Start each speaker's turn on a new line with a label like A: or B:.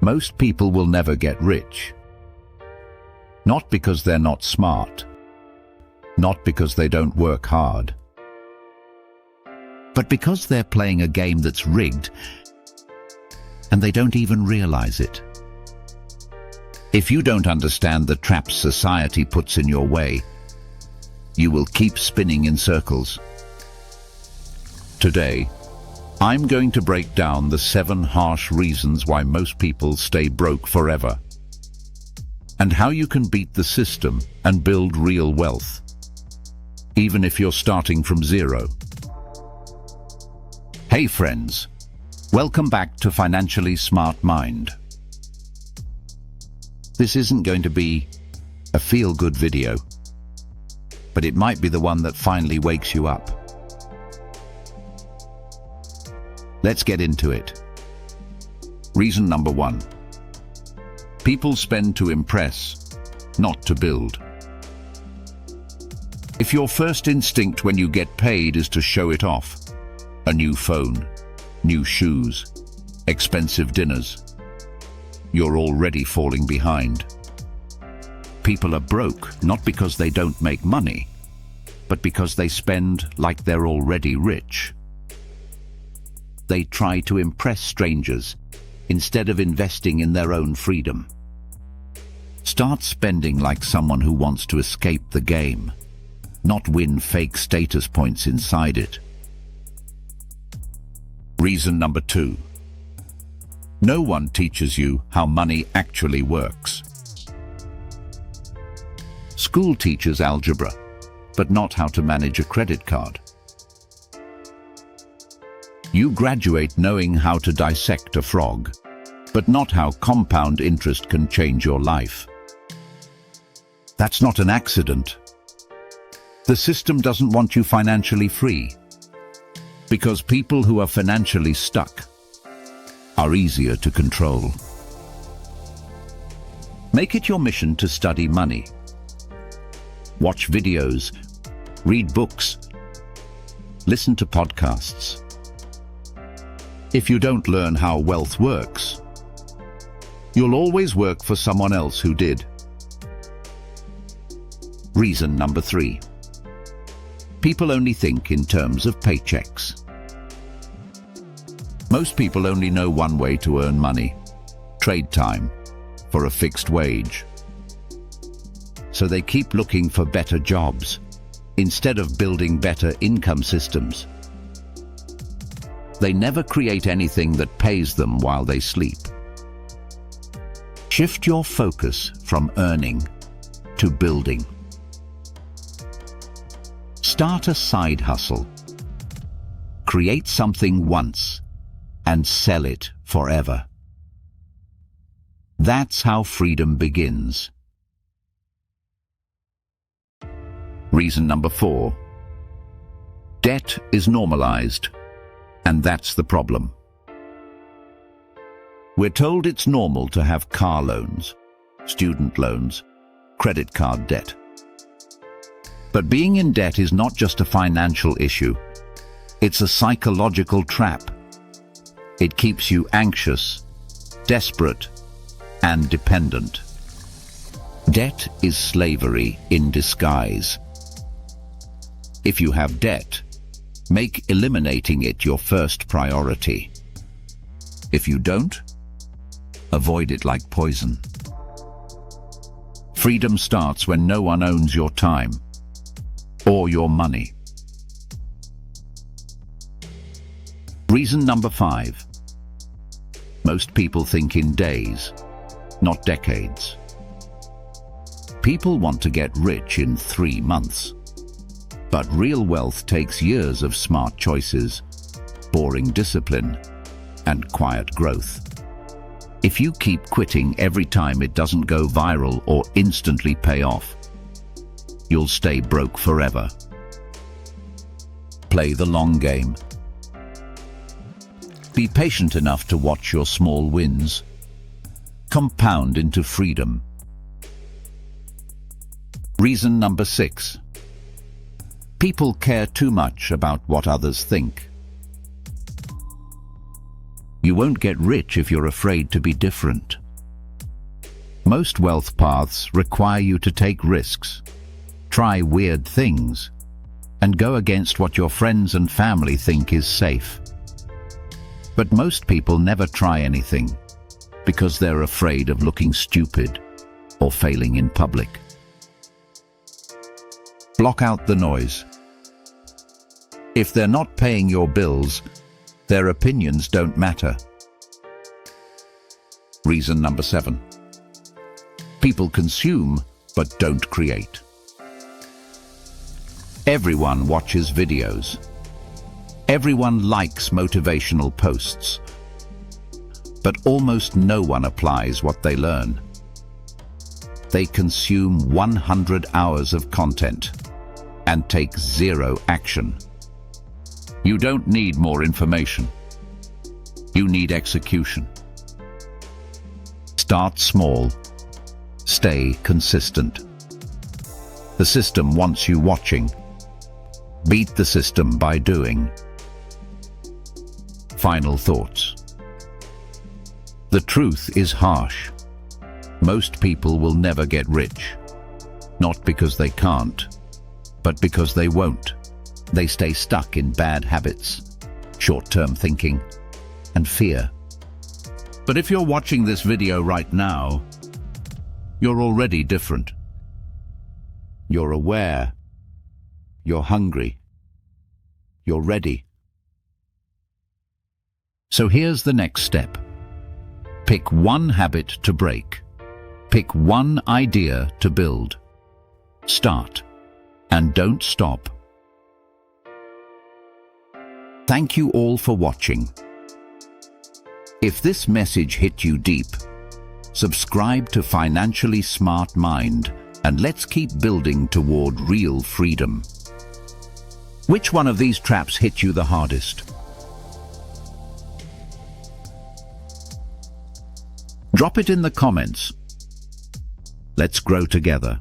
A: Most people will never get rich. Not because they're not smart, not because they don't work hard, but because they're playing a game that's rigged and they don't even realize it. If you don't understand the traps society puts in your way, you will keep spinning in circles. Today, I'm going to break down the 7 harsh reasons why most people stay broke forever, and how you can beat the system and build real wealth, even if you're starting from zero. Hey friends, welcome back to Financially Smart Mind. This isn't going to be a feel-good video, but it might be the one that finally wakes you up. Let's get into it. Reason number 1. People spend to impress, not to build. If your first instinct when you get paid is to show it off, a new phone, new shoes, expensive dinners, you're already falling behind. People are broke not because they don't make money, but because they spend like they're already rich. They try to impress strangers instead of investing in their own freedom. Start spending like someone who wants to escape the game, not win fake status points inside it. Reason number 2. No one teaches you how money actually works. School teaches algebra, but not how to manage a credit card. You graduate knowing how to dissect a frog, but not how compound interest can change your life. That's not an accident. The system doesn't want you financially free, because people who are financially stuck are easier to control. Make it your mission to study money. Watch videos, read books, listen to podcasts. If you don't learn how wealth works, you'll always work for someone else who did. Reason number 3. People only think in terms of paychecks. Most people only know one way to earn money: trade time for a fixed wage. So they keep looking for better jobs instead of building better income systems. They never create anything that pays them while they sleep. Shift your focus from earning to building. Start a side hustle. Create something once and sell it forever. That's how freedom begins. Reason number 4. Debt is normalized, and that's the problem. We're told it's normal to have car loans, student loans, credit card debt. But being in debt is not just a financial issue. It's a psychological trap. It keeps you anxious, desperate, and dependent. Debt is slavery in disguise. If you have debt, make eliminating it your first priority. If you don't, avoid it like poison. Freedom starts when no one owns your time or your money. Reason number 5. Most people think in days, not decades. People want to get rich in 3 months. But real wealth takes years of smart choices, boring discipline, and quiet growth. If you keep quitting every time it doesn't go viral or instantly pay off, you'll stay broke forever. Play the long game. Be patient enough to watch your small wins compound into freedom. Reason number 6. People care too much about what others think. You won't get rich if you're afraid to be different. Most wealth paths require you to take risks, try weird things, and go against what your friends and family think is safe. But most people never try anything because they're afraid of looking stupid or failing in public. Block out the noise. If they're not paying your bills, their opinions don't matter. Reason number 7. People consume but don't create. Everyone watches videos. Everyone likes motivational posts. But almost no one applies what they learn. They consume 100 hours of content and take 0 action. You don't need more information. You need execution. Start small. Stay consistent. The system wants you watching. Beat the system by doing. Final thoughts. The truth is harsh. Most people will never get rich. Not because they can't, but because they won't. They stay stuck in bad habits, short-term thinking, and fear. But if you're watching this video right now, you're already different. You're aware. You're hungry. You're ready. So here's the next step. Pick one habit to break. Pick one idea to build. Start, and don't stop. Thank you all for watching. If this message hit you deep, subscribe to Financially Smart Mind and let's keep building toward real freedom. Which one of these traps hit you the hardest? Drop it in the comments. Let's grow together.